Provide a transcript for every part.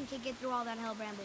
anything to get through all that hell bramble.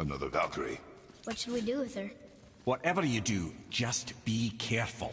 Another Valkyrie. What should we do with her? Whatever you do, just be careful.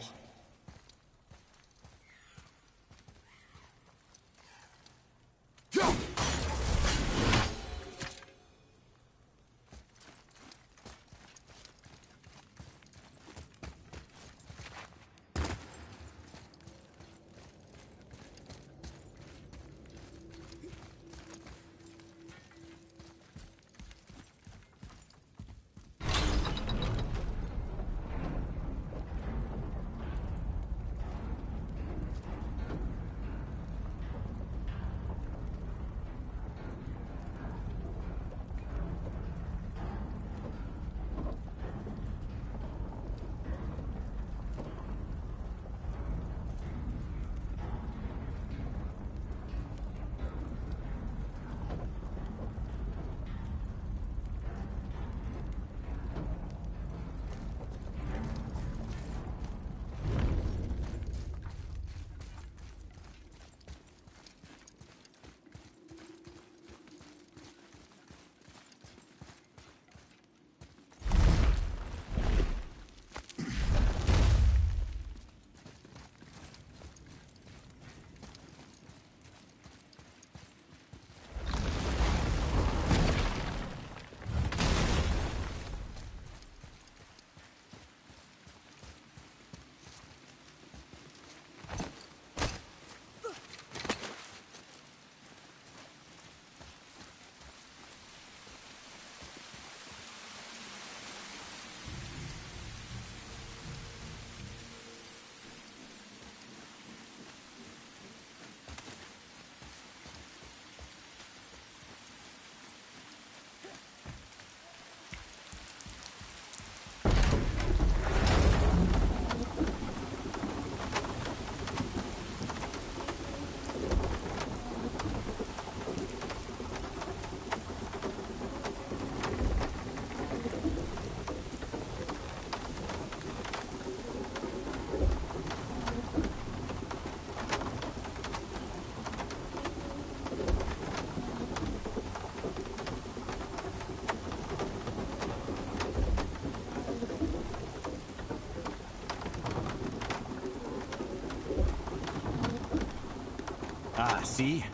Ah, see?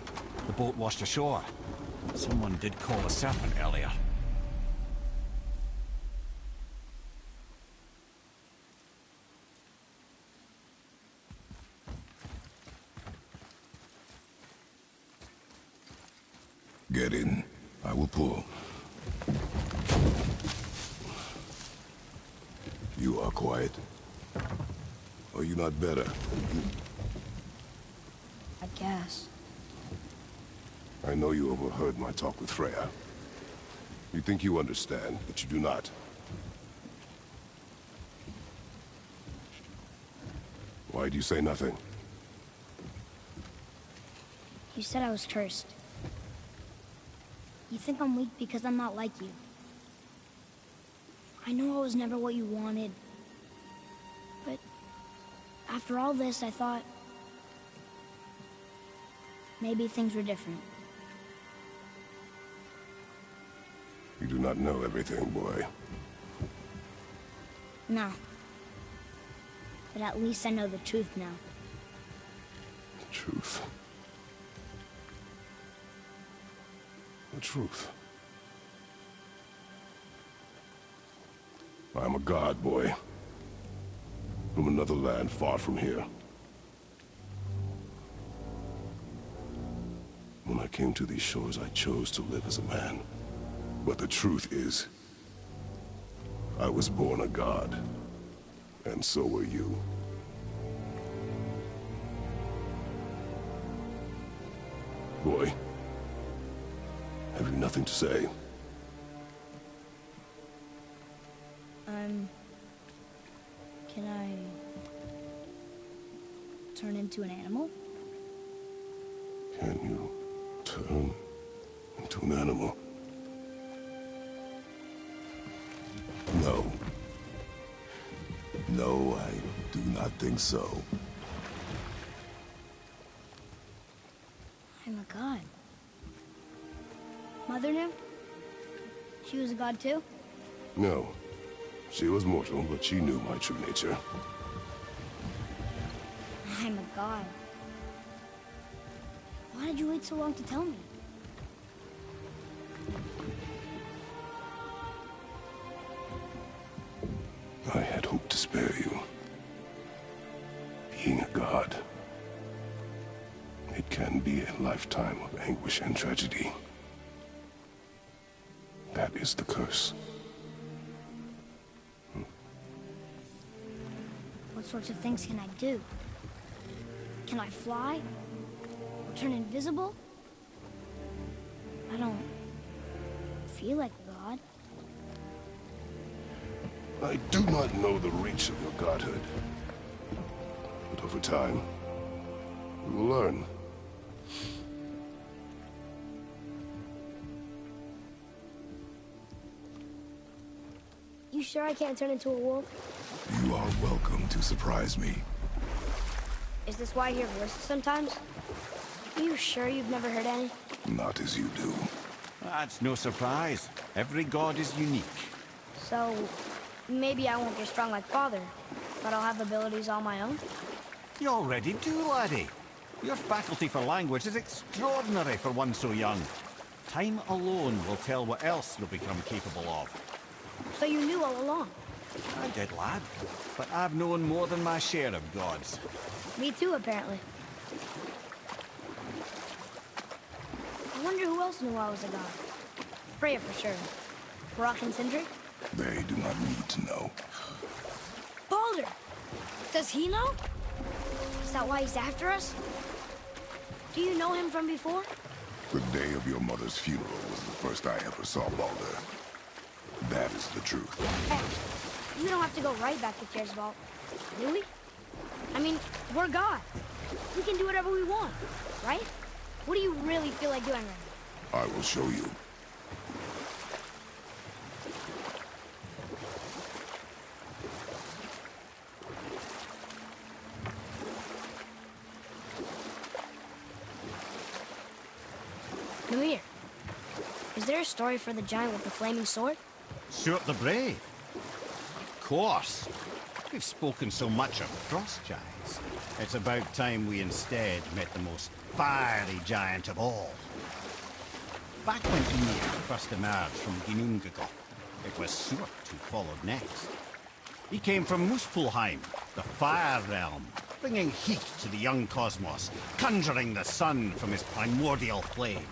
The boat washed ashore. Someone did call a serpent earlier. Get in. I will pull. You are quiet. Are you not better? I guess. I know you overheard my talk with Freya. You think you understand, but you do not. Why do you say nothing? You said I was cursed. You think I'm weak because I'm not like you. I know I was never what you wanted. But after all this, I thought maybe things were different. You do not know everything, boy. No. But at least I know the truth now. The truth. The truth. I am a god, boy. From another land far from here. When I came to these shores, I chose to live as a man. But the truth is, I was born a god. And so were you. Boy, have you nothing to say? Can I turn into an animal? Can you turn into an animal? No. No, I do not think so. I'm a god. Mother knew? She was a god too? No. She was mortal, but she knew my true nature. I'm a god. Why did you wait so long to tell me? I had hoped to spare you. Being a god, it can be a lifetime of anguish and tragedy. That is the curse. What sorts of things can I do? Can I fly? Or turn invisible? I don't feel like a god. I do not know the reach of your godhood. But over time, you will learn. You sure I can't turn into a wolf? You are welcome to surprise me. Is this why I hear voices sometimes? Are you sure you've never heard any? Not as you do. That's no surprise. Every god is unique. So, maybe I won't get strong like Father, but I'll have abilities all my own? You already do, laddie. Your faculty for language is extraordinary for one so young. Time alone will tell what else you'll become capable of. So you knew all along? I did, lad. But I've known more than my share of gods. Me too, apparently. I wonder who else knew I was a god. Freya for sure. Brock and Sindri? They do not need to know. Baldur! Does he know? Is that why he's after us? Do you know him from before? The day of your mother's funeral was the first I ever saw Baldur. That is the truth. Hey, we don't have to go right back to Tearsvault, do we? I mean, we're God. We can do whatever we want, right? What do you really feel like doing right now? I will show you. Mimir, is there a story for the giant with the flaming sword? Stuart the Brave. Of course. We've spoken so much of frost giants. It's about time we instead met the most fiery giant of all. Back when Ymir first emerged from Ginnungagap, it was Stuart who followed next. He came from Muspelheim, the fire realm, bringing heat to the young cosmos, conjuring the sun from his primordial flame.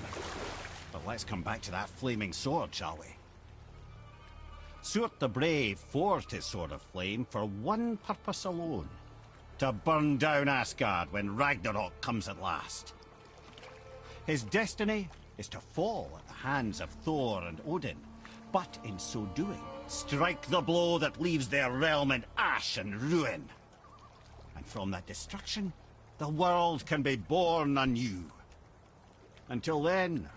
But let's come back to that flaming sword, shall we? Stuart the Brave forged his sword of flame for one purpose alone: to burn down Asgard when Ragnarok comes at last. His destiny is to fall at the hands of Thor and Odin, but in so doing, strike the blow that leaves their realm in ash and ruin. And from that destruction, the world can be born anew. Until then,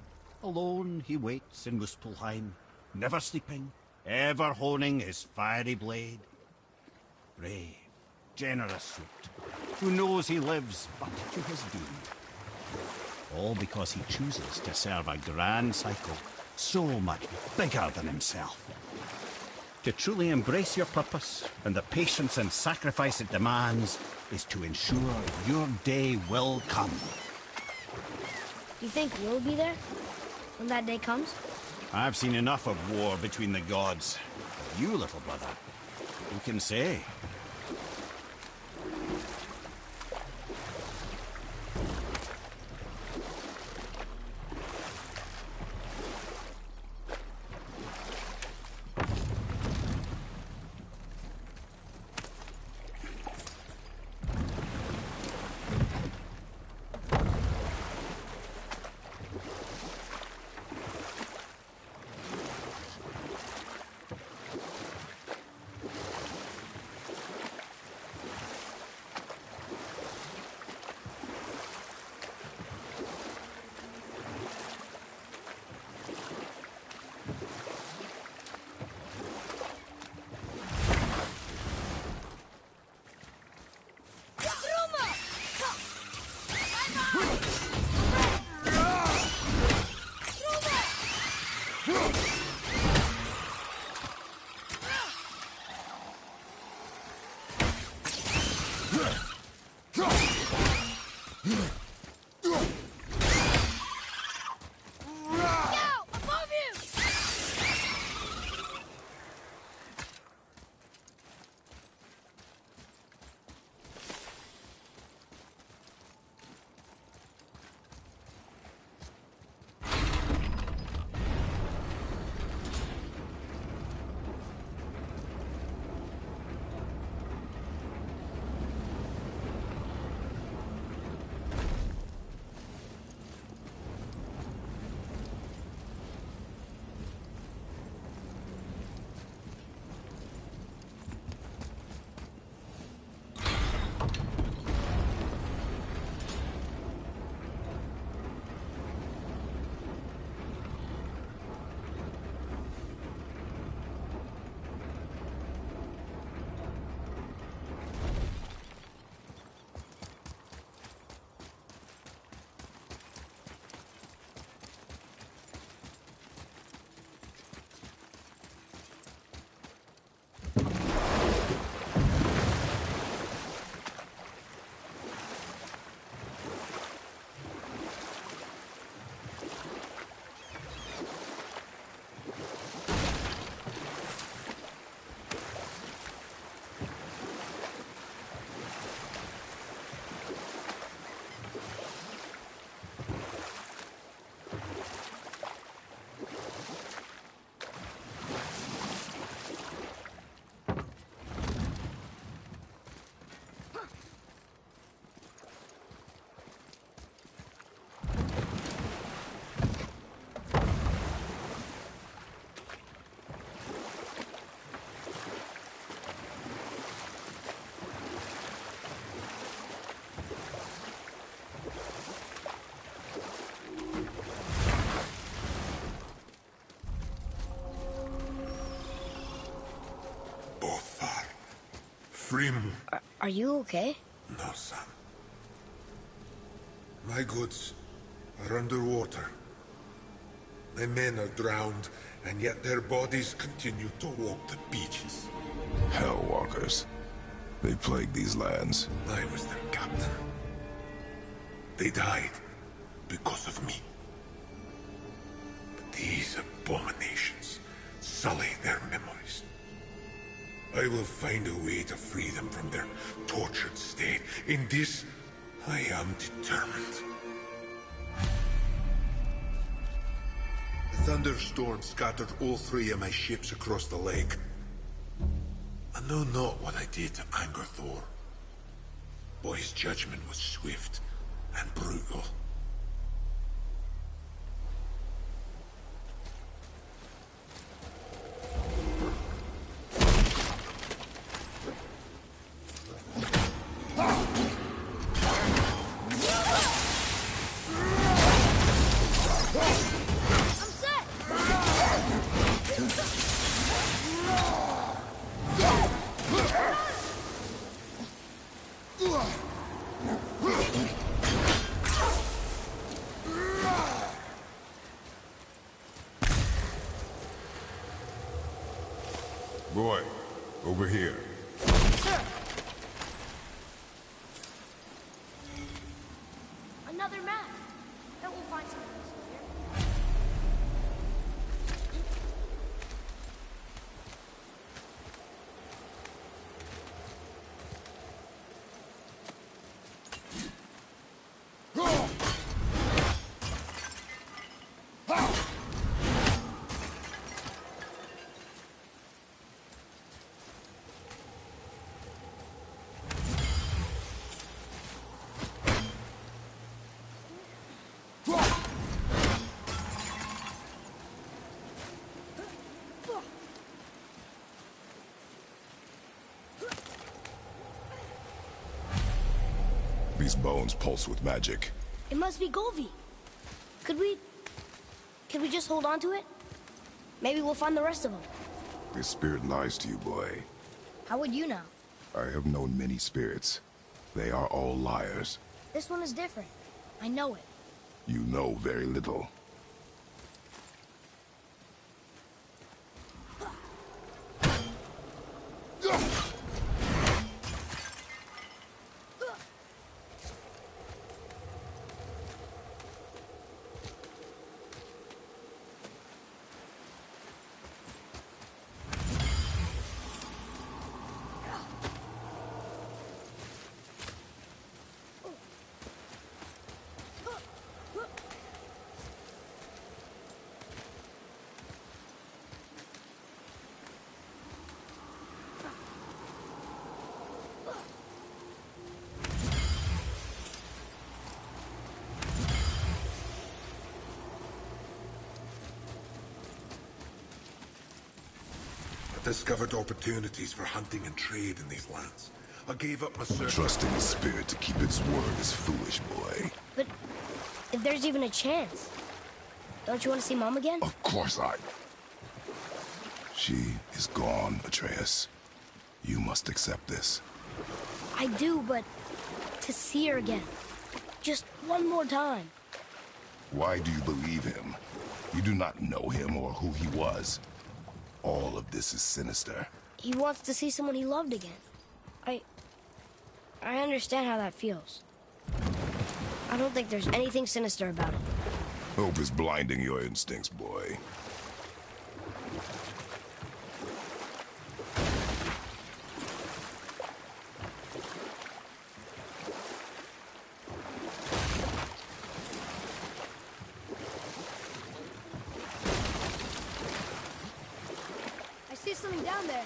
alone he waits in Muspelheim, never sleeping, ever honing his fiery blade. Brave, generous Stuart, who knows he lives but to his doom. All because he chooses to serve a grand cycle so much bigger than himself. To truly embrace your purpose and the patience and sacrifice it demands is to ensure your day will come. Do you think we'll be there when that day comes? I've seen enough of war between the gods. You, little brother, who can say? Freem. Are you okay? No, son. My goods are underwater. My men are drowned, and yet their bodies continue to walk the beaches. Hellwalkers. They plague these lands. I was their captain. They died because of me. But these abominations sully their memories. I will find a way to free them from their tortured state. In this, I am determined. The thunderstorm scattered all 3 of my ships across the lake. I know not what I did to anger Thor. But his judgment was swift and brutal. Boy, over here. Sir! Another map. Bet we'll find something useful here. These bones pulse with magic. It must be Golvi. Could we just hold on to it? Maybe we'll find the rest of them. This spirit lies to you, boy. How would you know? I have known many spirits. They are all liars. This one is different. I know it. You know very little. Discovered opportunities for hunting and trade in these lands. I gave up my search. Trusting the spirit to keep its word is foolish, boy. But if there's even a chance, don't you want to see Mom again? Of course I... She is gone, Atreus. You must accept this. I do, but to see her again. Just one more time. Why do you believe him? You do not know him or who he was. All of this is sinister. He wants to see someone he loved again. I understand how that feels. I don't think there's anything sinister about it. Hope is blinding your instincts, boy. I see something down there.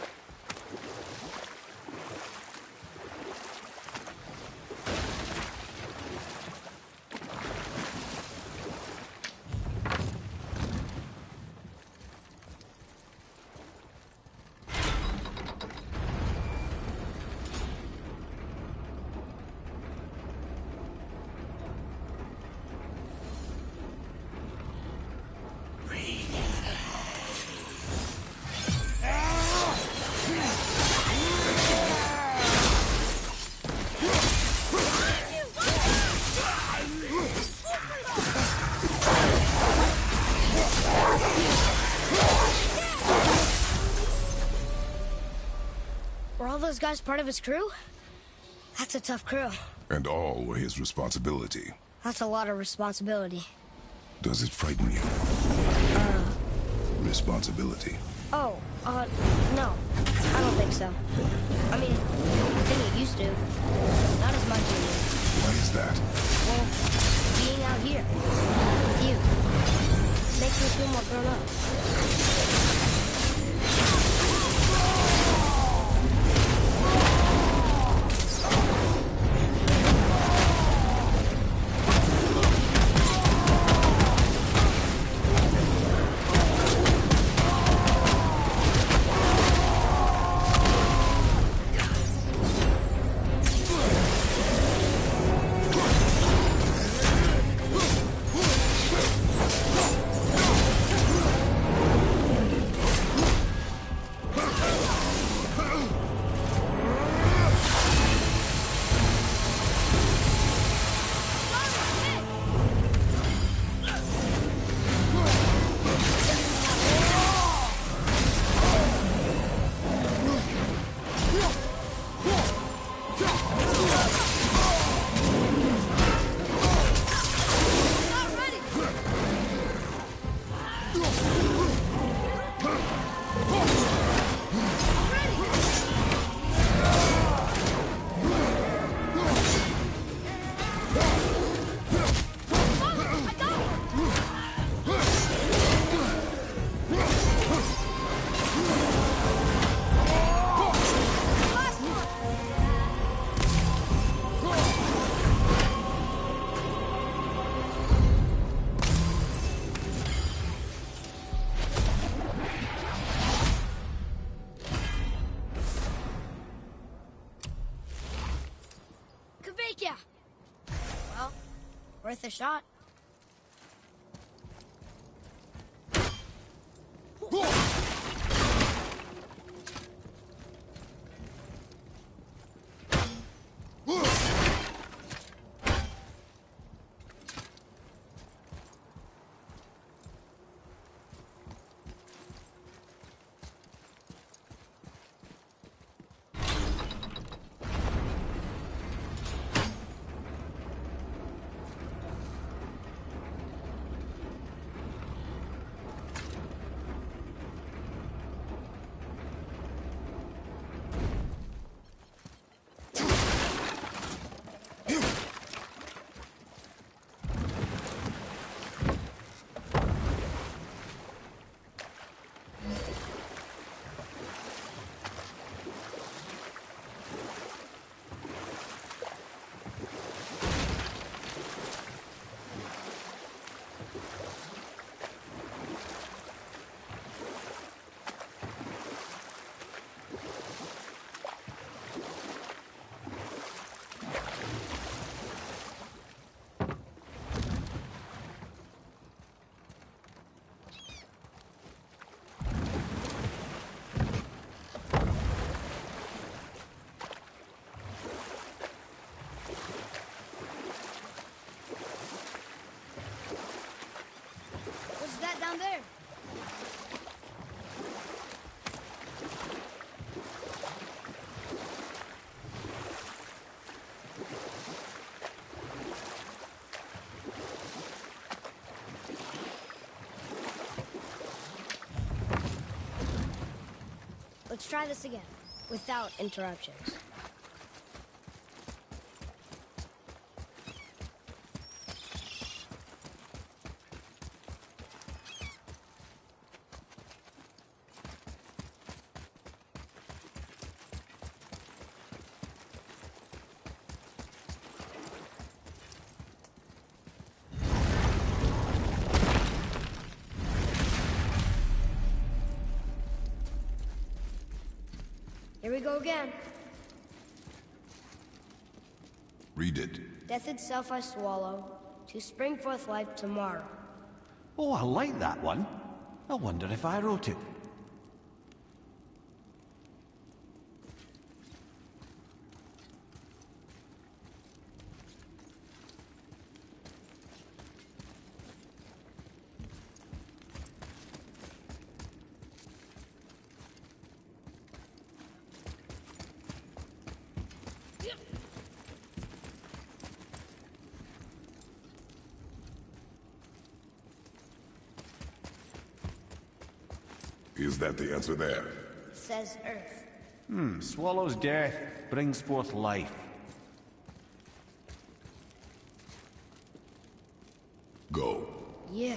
those guys part of his crew? That's a tough crew. And all were his responsibility. That's a lot of responsibility. Does it frighten you? Responsibility. Oh, no. I don't think so. I mean, I think it used to. Not as much anymore. Why is that? Well, being out here with you makes me feel more grown up. Well, worth a shot. Down there. Let's try this again, without interruptions. Here we go again. Read it. Death itself I swallow, to spring forth life tomorrow. Oh, I like that one. I wonder if I wrote it. Is that the answer there? It says Earth. Swallows death, brings forth life. Go. Yeah.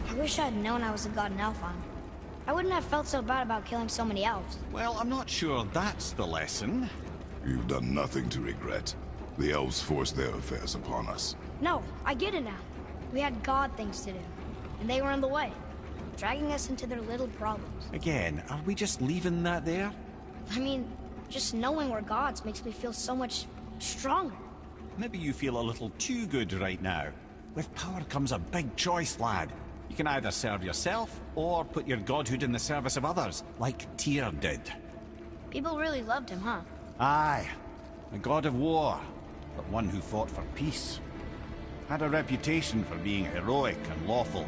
I wish I'd known I was a god in Alfheim. I wouldn't have felt so bad about killing so many elves. Well, I'm not sure that's the lesson. You've done nothing to regret. The elves forced their affairs upon us. No, I get it now. We had god things to do, and they were in the way, dragging us into their little problems. Again, are we just leaving that there? I mean, just knowing we're gods makes me feel so much stronger. Maybe you feel a little too good right now. With power comes a big choice, lad. You can either serve yourself, or put your godhood in the service of others, like Tyr did. People really loved him, huh? Aye, a god of war, but one who fought for peace. Had a reputation for being heroic and lawful,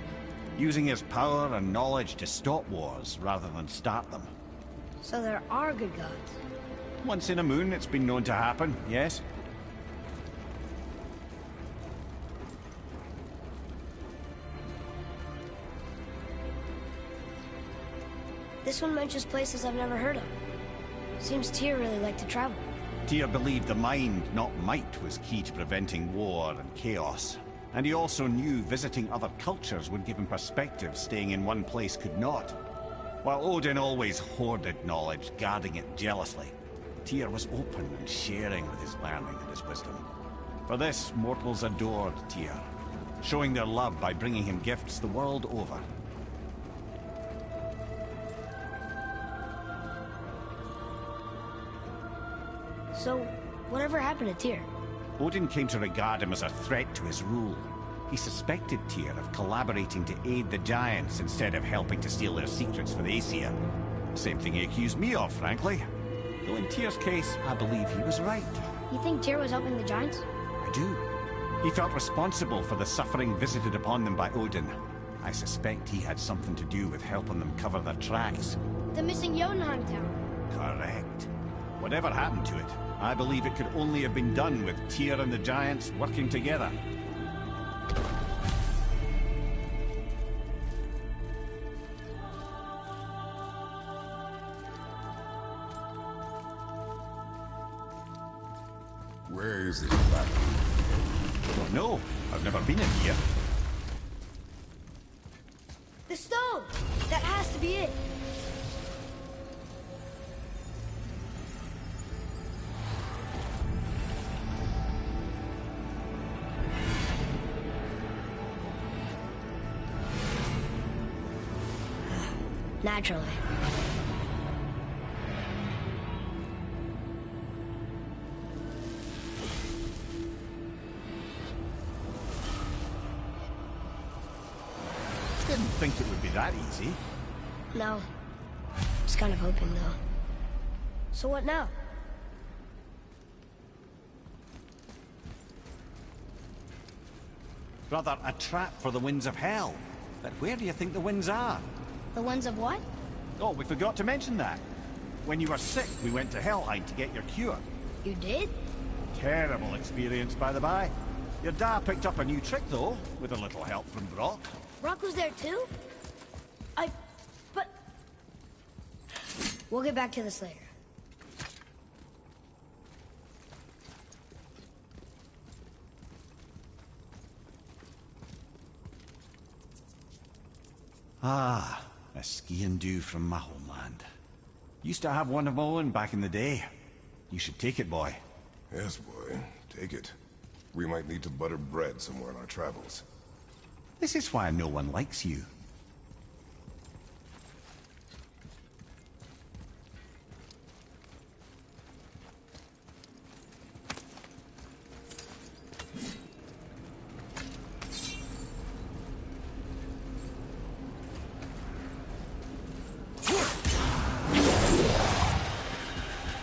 using his power and knowledge to stop wars rather than start them. So there are good gods. Once in a moon, it's been known to happen, yes? This one mentions places I've never heard of. Seems Tyr really liked to travel. Tyr believed the mind, not might, was key to preventing war and chaos. And he also knew visiting other cultures would give him perspective staying in one place could not. While Odin always hoarded knowledge, guarding it jealously, Tyr was open and sharing with his learning and his wisdom. For this, mortals adored Tyr, showing their love by bringing him gifts the world over. So, whatever happened to Tyr? Odin came to regard him as a threat to his rule. He suspected Tyr of collaborating to aid the Giants instead of helping to steal their secrets for the Aesir. Same thing he accused me of, frankly. Though in Tyr's case, I believe he was right. You think Tyr was helping the Giants? I do. He felt responsible for the suffering visited upon them by Odin. I suspect he had something to do with helping them cover their tracks. The missing Jotunheim tower. Correct. Whatever happened to it, I believe it could only have been done with Tyr and the Giants working together. Where is this platform? Don't know. I've never been in here. The stone! That has to be it! Naturally. Didn't think it would be that easy. No. Just kind of hoping, though. So what now? Rather, a trap for the winds of hell. But where do you think the winds are? The ones of what? Oh, we forgot to mention that. When you were sick, we went to Helheim to get your cure. You did? Terrible experience, by the by. Your dad picked up a new trick, though, with a little help from Brock. Brock was there too? But... We'll get back to this later. Ah, a ski and do from my homeland. Used to have one of my own back in the day. You should take it, boy. Yes, boy. Take it. We might need to butter bread somewhere on our travels. This is why no one likes you.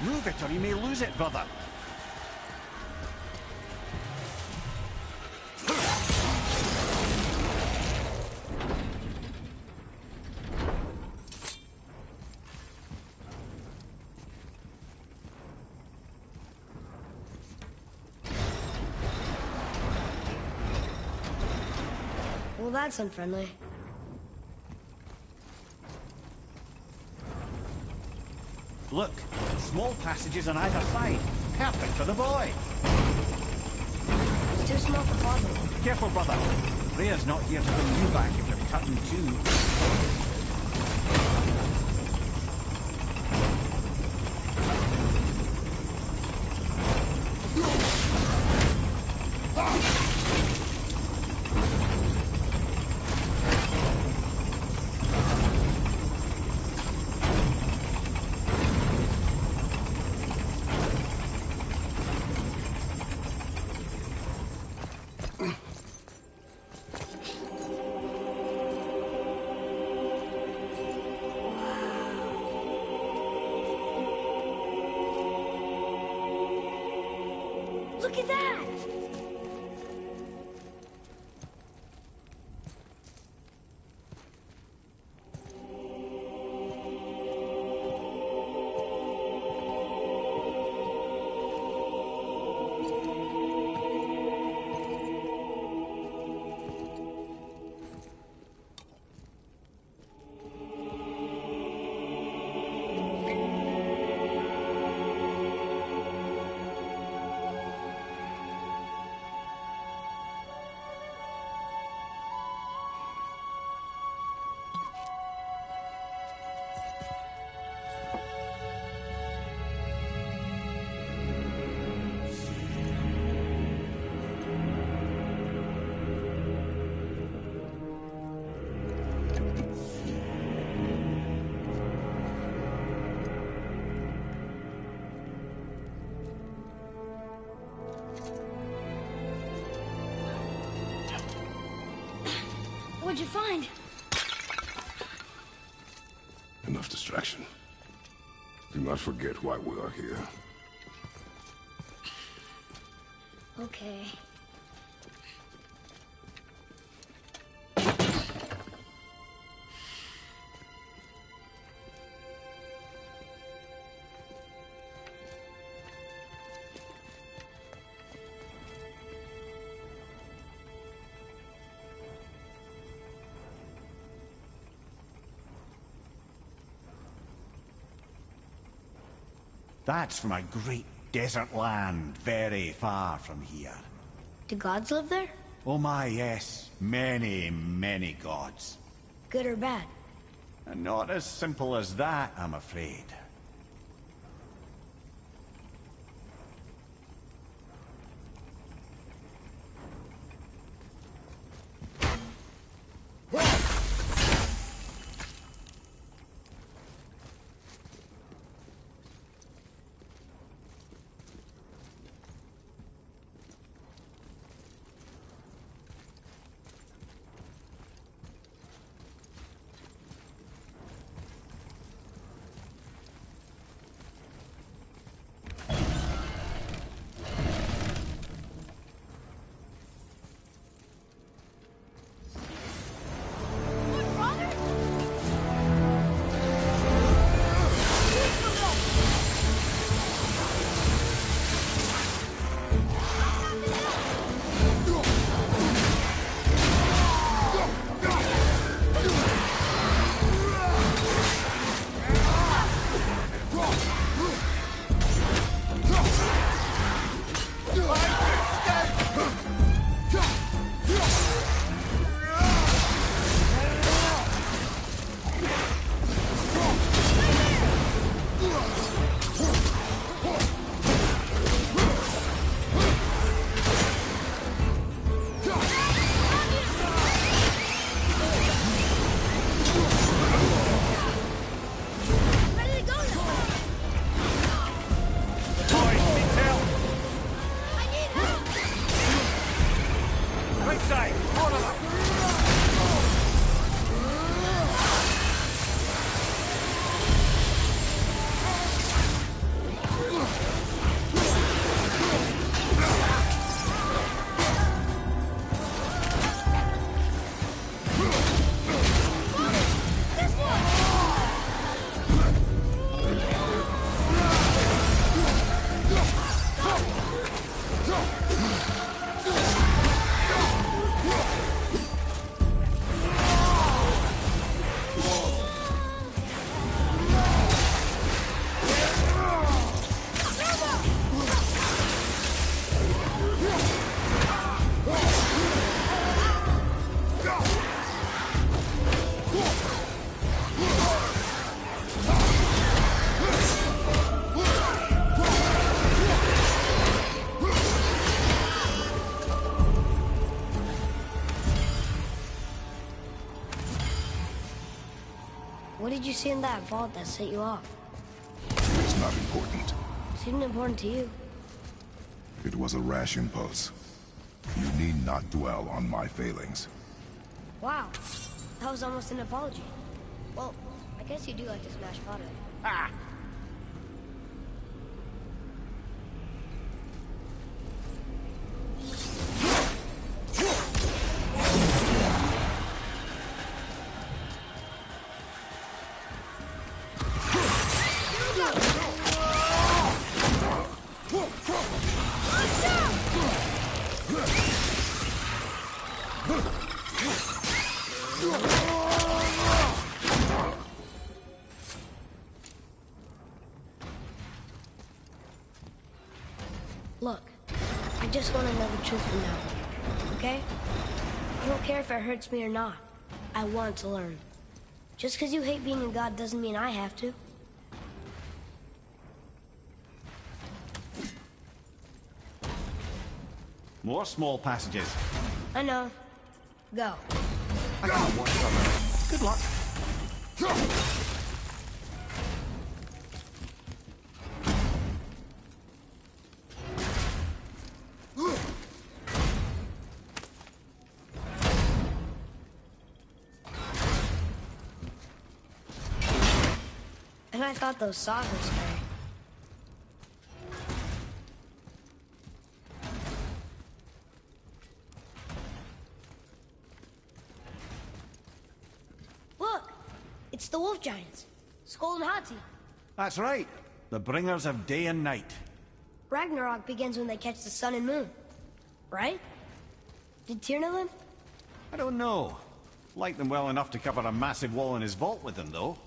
Move it or you may lose it, brother. Well, that's unfriendly. Look, small passages on either side. Perfect for the boy. It's too small for Father. Careful, brother. Rhea's not here to bring you back if you're cutting too. Look at that! What'd you find? Enough distraction. Do not forget why we are here. Okay. That's from a great desert land very far from here. Do gods live there? Oh my, yes. Many, many gods. Good or bad? And not as simple as that, I'm afraid. What did you see in that vault that set you off? It's not important. Seemed important to you. It was a rash impulse. You need not dwell on my failings. Wow, that was almost an apology. Well, I guess you do like to smash pottery. Ah! Look, I just want to know the truth from now, okay? I don't care if it hurts me or not. I want to learn. Just because you hate being a god doesn't mean I have to. More small passages. I know. Go. I can't watch them. Good luck. And I thought those saws were scary. Look! It's the wolf giants. Skull and Hati. That's right. The bringers of day and night. Ragnarok begins when they catch the sun and moon. Right? Did Tyr know them? I don't know. Like them well enough to cover a massive wall in his vault with them, though.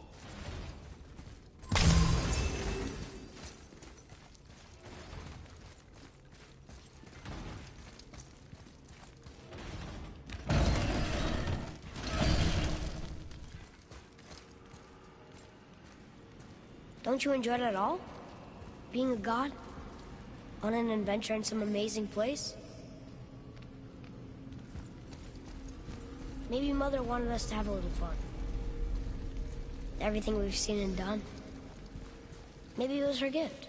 Don't you enjoy it at all? Being a god? On an adventure in some amazing place? Maybe Mother wanted us to have a little fun. Everything we've seen and done. Maybe it was her gift.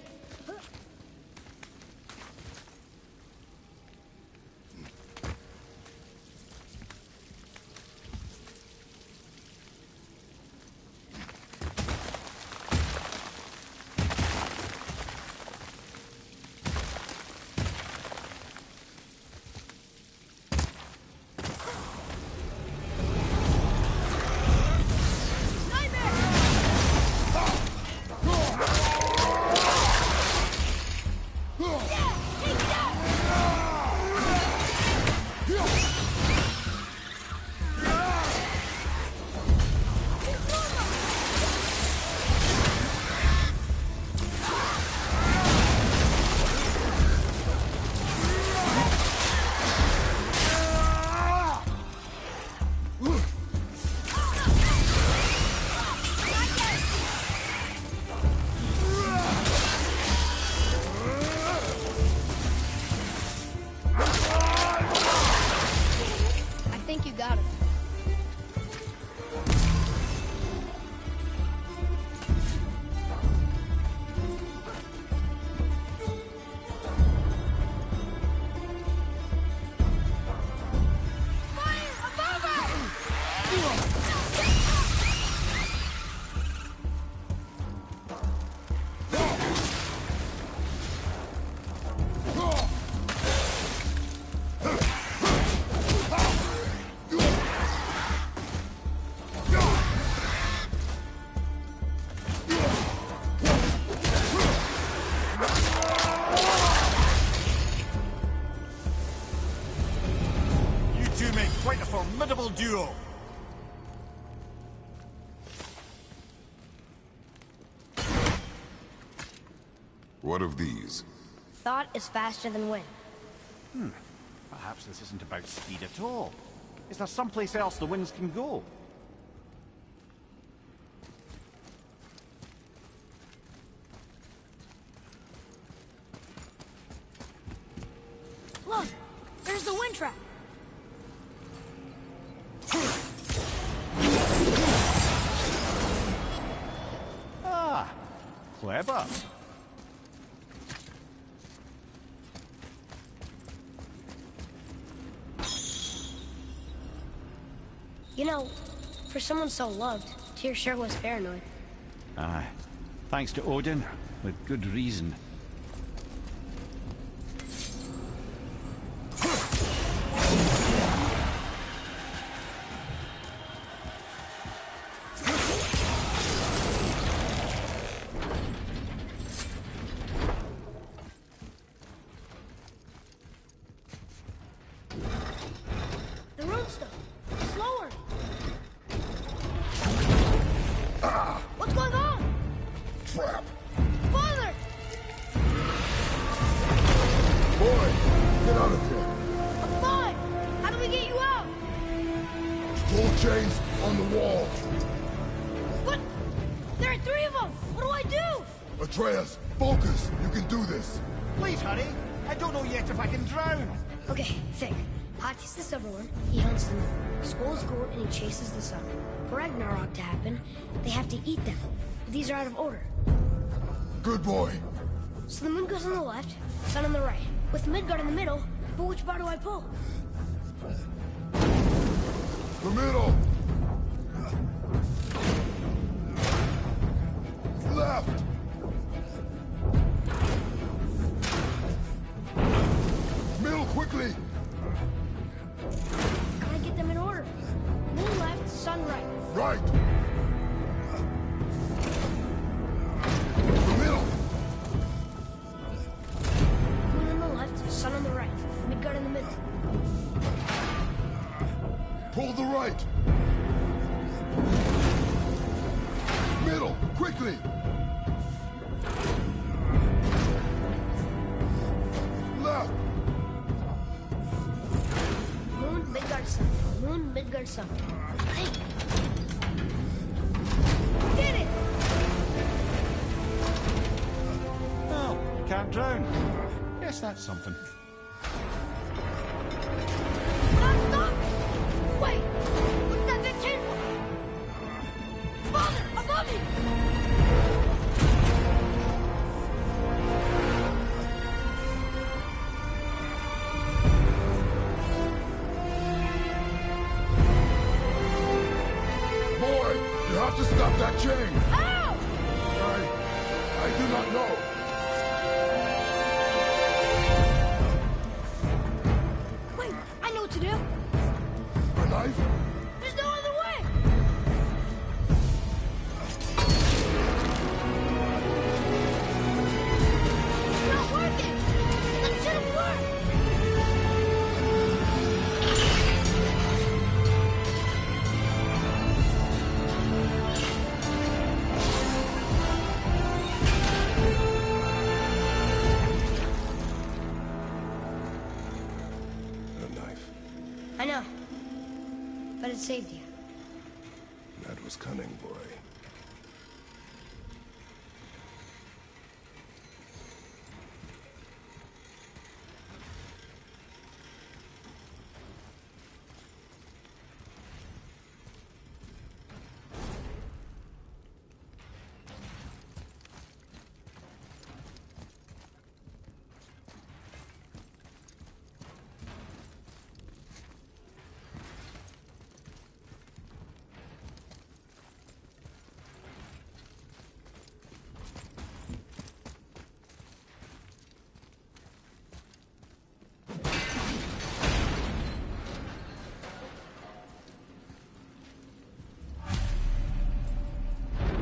Formidable duo. What of these? Thought is faster than wind. Perhaps this isn't about speed at all. Is there someplace else the winds can go? Look! There's the wind trap! Clever. You know, for someone so loved, Tyr sure was paranoid. Aye. Thanks to Odin, with good reason. The rune stuff. It's lower. What's going on? Trap! Father! Boy, get out of here! I'm fine. How do we get you out? Pull chains on the wall. But there are 3 of them. What do I do? Atreus, focus! You can do this! Please hurry. I don't know yet if I can drown. Okay, think. Hati's the silver one. He hunts them. Skull's gold and he chases the sun. For Ragnarok to happen, they have to eat them. These are out of order. Good boy. So the moon goes on the left, sun on the right. With Midgard in the middle, but which bar do I pull? The middle! Left! Middle, quickly! Gotta get them in order. Moon left, sun right. Right! The middle! Moon on the left, sun on the right. Midgard in the middle. Pull the right! Middle, quickly! Left! Moon, Midgard, sun. Moon, Midgard, sun. Hey! Get it! Well, can't drown. Guess that's something. Stop! Wait! What's that big chain for? Father, above you! Boy, you have to stop that chain! Ow! I do not know. Wait, I know what to do. A knife? There's no other way! It's not working! That should have worked! A knife. I know. But it saved you. That was cunning, boy.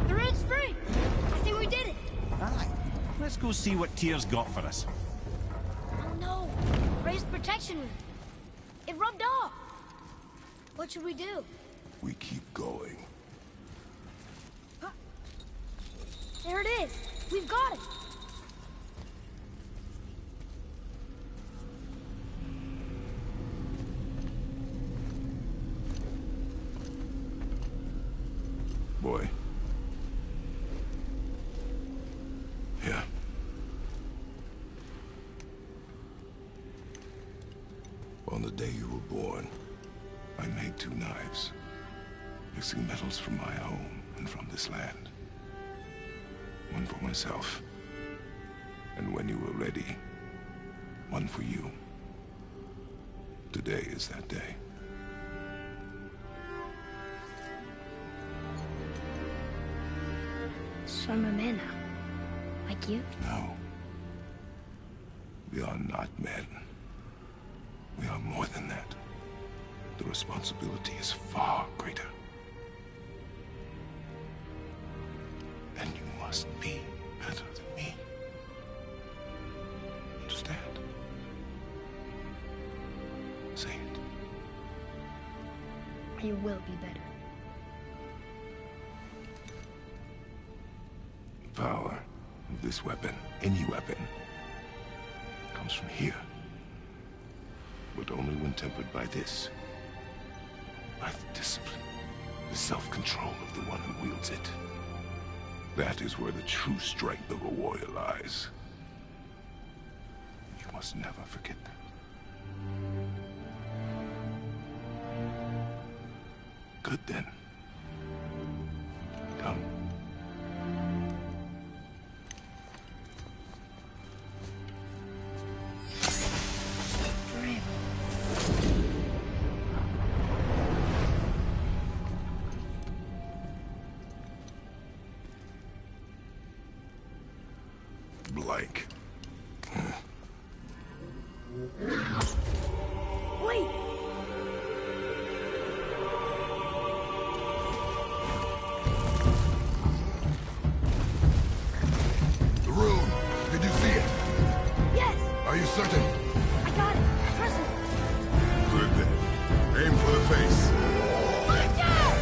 The red's free! I think we did it! Aye. Let's go see what Tyr's got for us. Oh no! Raised protection rune. It rubbed off! What should we do? We keep going. There it is! We've got it! Boy. Yeah. On the day you were born, I made 2 knives, mixing metals from my home and from this land. one for myself. And when you were ready, one for you. Today is that day. So I'm a man now. Like you? No. We are not men. We are more than that. The responsibility is far greater. And you must be better than me. Understand? Say it. You will be better. The power of this weapon, any weapon, comes from here. But only when tempered by this. By the discipline, the self-control of the one who wields it. That is where the true strength of a warrior lies. You must never forget that. Good then. Come. Blank. Wait! The rune! Did you see it? Yes! Are you certain? I got it! Press it! Good then. Aim for the face. Watch out!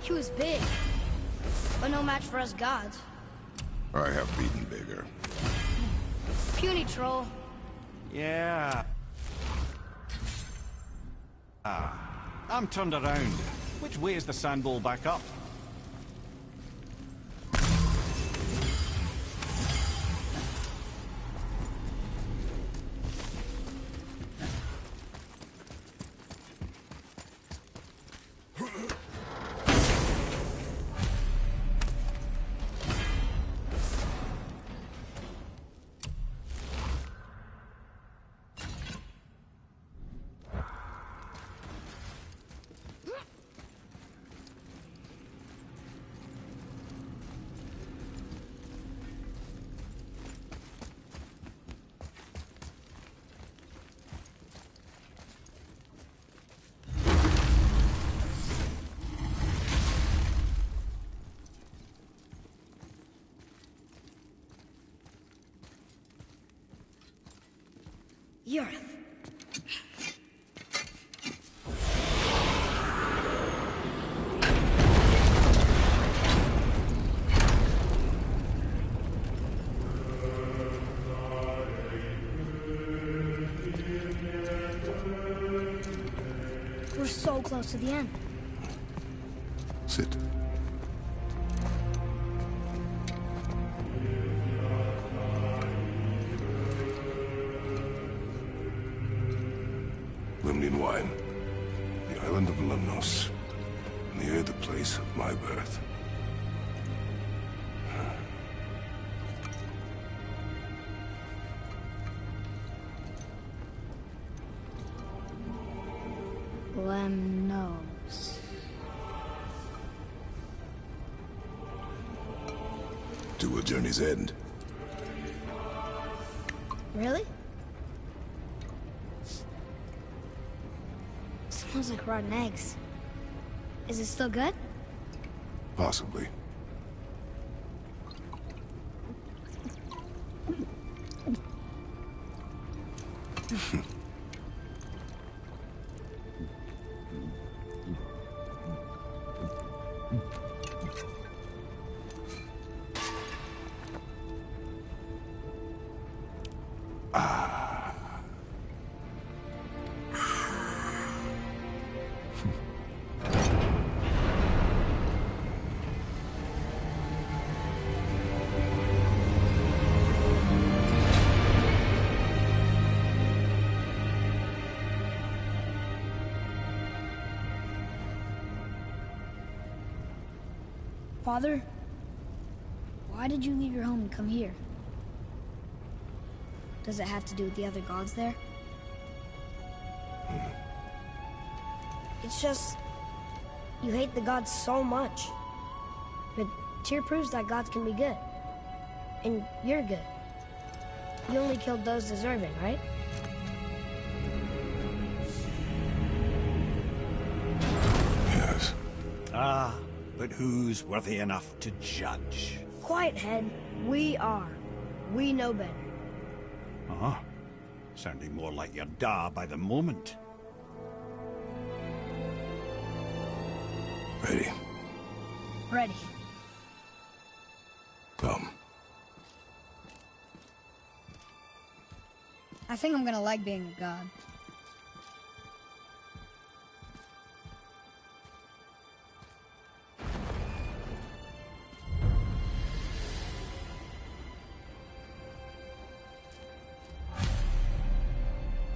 He was big, but no match for us gods. I have beaten bigger. Puny troll. Yeah. I'm turned around. Which way is the sandball back up? Yarth. We're so close to the end. Sit. Limnian wine. The island of Lemnos. Near the place of my birth. Lemnos. To a journey's end. Really? Smells like rotten eggs. Is it still good? Possibly. Father, why did you leave your home and come here? Does it have to do with the other gods there? It's just... you hate the gods so much. But Tyr proves that gods can be good. And you're good. You only killed those deserving, right? Yes. Ah, but who's worthy enough to judge? Quiet, head. We are. We know better. Uh-huh. Sounding more like your da by the moment. Ready. Ready. Come. I think I'm gonna like being a god.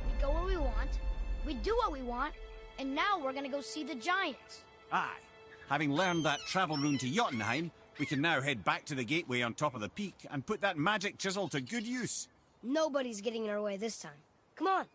We go where we want, we do what we want, and now we're gonna go see the giants. Aye. Having learned that travel rune to Jotunheim, we can now head back to the gateway on top of the peak and put that magic chisel to good use. Nobody's getting in our way this time. Come on.